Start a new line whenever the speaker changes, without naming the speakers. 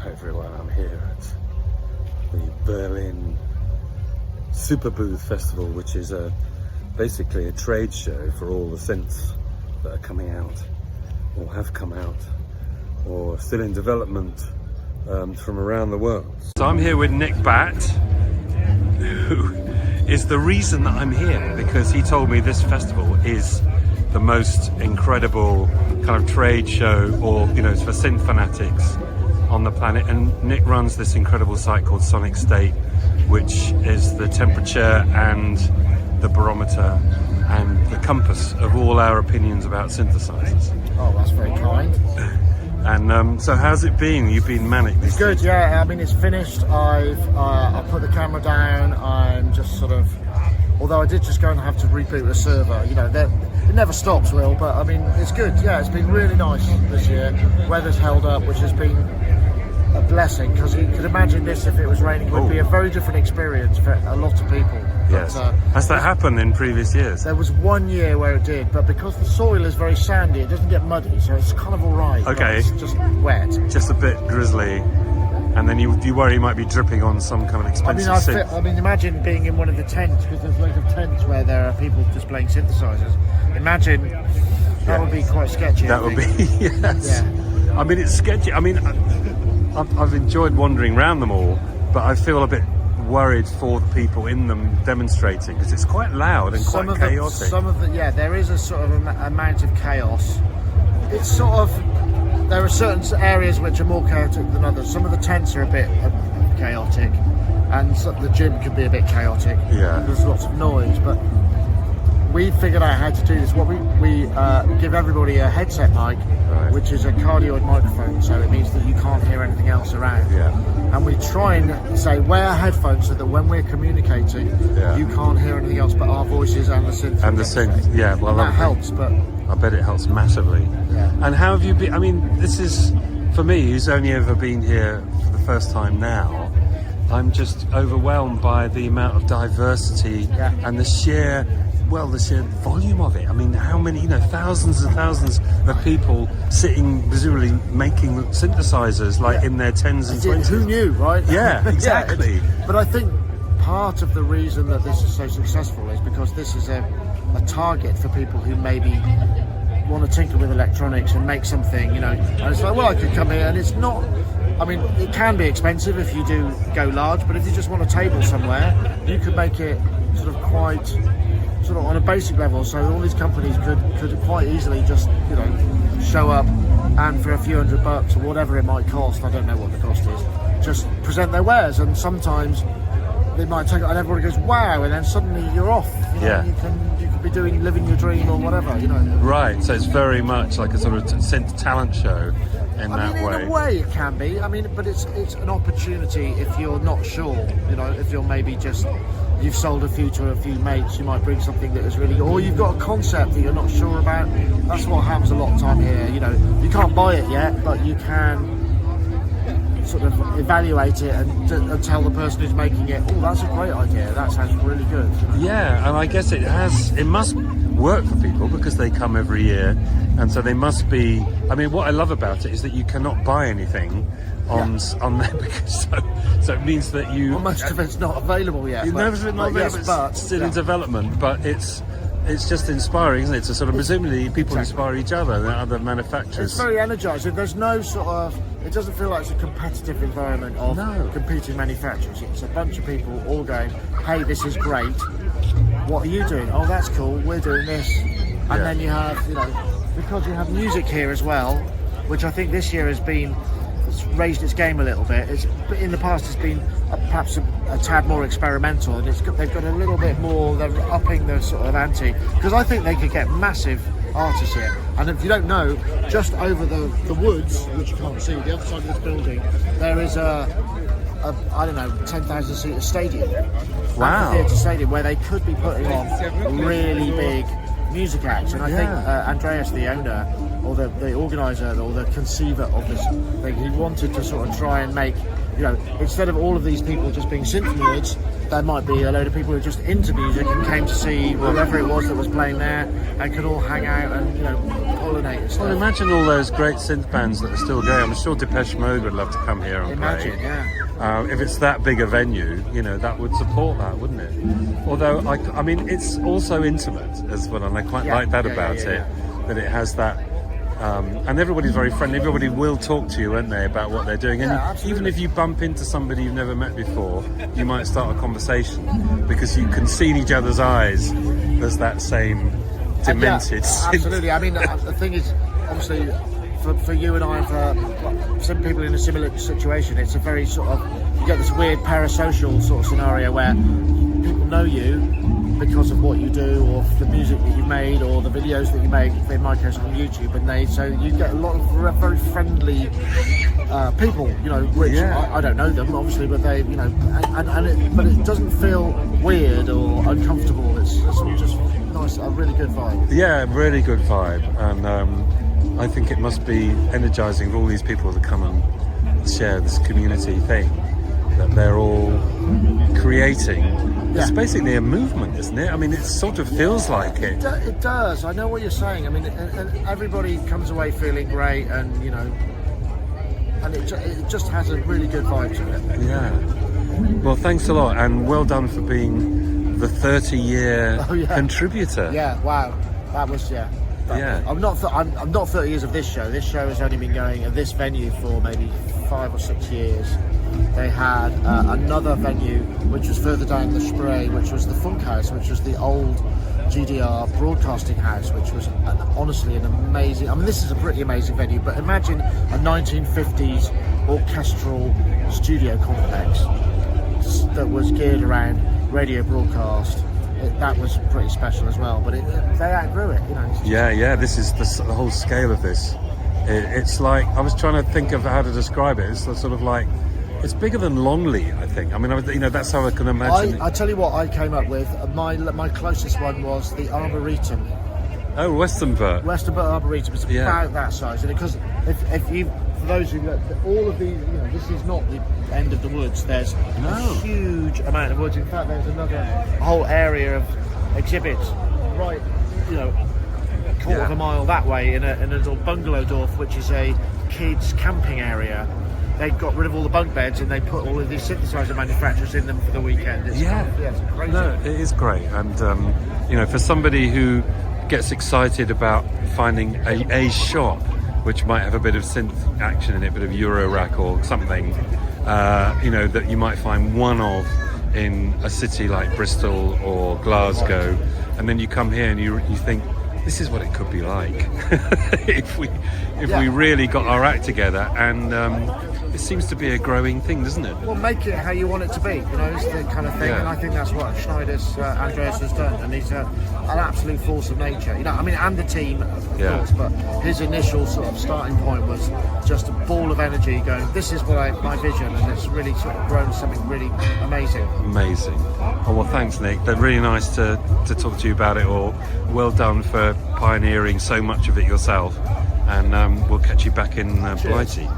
everyone. I'm here at the Berlin Superbooth festival, which is basically a trade show for all the synths that are coming out, or have come out, or still in development from around the world. So I'm here with Nick Batt, who is the reason that I'm here, because he told me this festival is the most incredible kind of trade show, or it's for synth fanatics on the planet. And Nick runs this incredible site called Sonic State, which is the temperature and the barometer and the compass of all our opinions about synthesizers.
Oh, that's very kind.
And so how's it been? You've been manic this
It's good,
week.
yeah. I mean, it's finished. I put the camera down. I'm just sort of, although I did just go and have to reboot the server. It never stops, Will, but I mean, it's good. Yeah, it's been really nice this year. Weather's held up, which has been a blessing, because you could imagine this if it was raining. It would be a very different experience for a lot of people.
Yes.
But,
has that happened in previous years?
there was 1 year where it did, but because the soil is very sandy, it doesn't get muddy, so it's kind of all right.
Okay.
It's just wet.
Just a bit drizzly, and then you worry you might be dripping on some kind of expensive synth.
I mean, imagine being in one of the tents, because there's loads of tents where there are people displaying synthesizers. Imagine that would be quite sketchy.
That would be, yes. Yeah. I mean, it's sketchy. I mean, I've enjoyed wandering around them all, but I feel a bit worried for the people in them demonstrating, because it's quite loud and quite chaotic.
There is a sort of amount of chaos. It's sort of, there are certain areas which are more chaotic than others. Some of the tents are a bit chaotic, and the gym can be a bit chaotic.
Yeah.
There's lots of noise, but we figured out how to do this. What we give everybody a headset mic,
right,
which is a cardioid microphone, so it means that you can't hear anything else around.
Yeah.
And we try and say, wear headphones so that when we're communicating, you can't hear anything else but our voices and the synth.
And the synth, yeah. Well,
that helps, but
I bet it helps massively.
Yeah.
And how have you been? I mean, this is, for me, who's only ever been here for the first time now, I'm just overwhelmed by the amount of diversity and the sheer volume of it. I mean, how many, thousands and thousands of people sitting, presumably making synthesizers in their 10s and 20s.
Who knew, right?
Yeah, exactly.
But I think part of the reason that this is so successful is because this is a target for people who maybe want to tinker with electronics and make something, and it's like, well, I could come here, and it's not, I mean, it can be expensive if you do go large, but if you just want a table somewhere, you could make it sort of quite sort of on a basic level. So all these companies could quite easily just show up and for a few $100 or whatever it might cost, I don't know what the cost is, just present their wares. And sometimes they might take it and everybody goes wow, and then suddenly you're off. You could be living your dream or whatever.
Right. So it's very much like a sort of synth talent show in that way.
In a way it can be. I mean, but it's an opportunity if you're not sure. If you're maybe just, you've sold a few to a few mates, you might bring something that is really, or you've got a concept that you're not sure about. That's what happens a lot of time here. You can't buy it yet, but you can sort of evaluate it and tell the person who's making it, oh, that's a great idea, that sounds really good.
Yeah, and I guess it must work for people because they come every year, and so they must be, I mean, what I love about it is that you cannot buy anything on there, because so it means that
most of it's not available yet.
Most of it's not available, but it's still in development, but it's just inspiring, isn't it? To sort of, presumably people inspire each other and other manufacturers.
It's very energising. There's no sort of, it doesn't feel like it's a competitive environment of competing manufacturers. It's a bunch of people all going, hey, this is great, what are you doing? Oh, that's cool, we're doing this. And then you have, because you have music here as well, which I think this year it's raised its game a little bit. In the past it's been perhaps a tad more experimental, and they've got a little bit more, they're upping the sort of ante, because I think they could get massive artists here. And if you don't know, just over the woods, which you can't see, the other side of this building, there is a 10,000 seater stadium.
Wow.
Theatre stadium, where they could be putting on really big music acts. And I think Andreas, the owner, or the organiser, or the conceiver of this thing, he wanted to sort of try and make you know, instead of all of these people just being synth nerds, there might be a load of people who are just into music and came to see whoever it was that was playing there, and could all hang out and, you know, pollinate and stuff.
Well, imagine all those great synth bands that are still going. I'm sure Depeche Mode would love to come here and
Imagine,
play.
yeah.
If it's that big a venue, you know, that would support that, wouldn't it? Although, I mean, it's also intimate as well, and I quite like that about it, that it has that. And everybody's very friendly. Everybody will talk to you, won't they, about what they're doing? And even if you bump into somebody you've never met before, you might start a conversation because you can see in each other's eyes there's that same demented.
Absolutely. I mean, the thing is, obviously, for you and I, for some people in a similar situation, it's a very sort of, you get this weird parasocial sort of scenario where people know you because of what you do, or the music that you've made, or the videos that you make, in my case on YouTube, and so you get a lot of very friendly people, you know, which I don't know them obviously, but they, you know, but it doesn't feel weird or uncomfortable. It's just nice, a really good vibe.
Yeah, really good vibe, and I think it must be energizing for all these people to come and share this community thing that they're all creating. It's basically a movement, isn't it? I mean, it sort of feels like it.
It does. I know what you're saying. I mean, and everybody comes away feeling great, and, you know, and it just has a really good vibe to it.
Yeah. Well, thanks a lot, and well done for being the 30-year contributor.
Yeah. Wow. That was I'm not 30 years of this show. This show has only been going at this venue for maybe 5 or 6 years. They had another venue which was further down the Spree, which was the Funk House, which was the old GDR broadcasting house, which was honestly an amazing, I mean, this is a pretty amazing venue, but imagine a 1950s orchestral studio complex that was geared around radio broadcast. That was pretty special as well, but they outgrew it, you know.
This is the whole scale of this. It's like, I was trying to think of how to describe it. It's sort of like, it's bigger than Longley, I think. I mean, you know, that's how I can imagine
I tell you what I came up with. My closest one was the Arboretum.
Oh, Westernburt
Arboretum. It's about that size. And because if you, for those who look, all of these, you know, this is not the end of the woods. There's a huge amount of woods. In fact, there's another whole area of exhibits right, you know, a quarter of a mile that way in a little bungalow dorf, which is a kids camping area. They got rid of all the bunk beds and they put all of these synthesizer manufacturers in them for the weekend. It's crazy.
No, it is great. And you know, for somebody who gets excited about finding a shop which might have a bit of synth action in it, a bit of Euro rack or something, you know, that you might find one of in a city like Bristol or Glasgow, and then you come here and you think, this is what it could be like if we really got our act together. And it seems to be a growing thing, doesn't it?
Well, make it how you want it to be, you know, it's the kind of thing, and I think that's what Schneider's Andreas has done, and he's an absolute force of nature, you know, I mean, and the team, of course, but his initial sort of starting point was just a ball of energy going, this is what my vision, and it's really sort of grown something really amazing. Oh, well, thanks, Nick. They're really nice to talk to you about it all. Well done for pioneering so much of it yourself, and we'll catch you back in Blighty.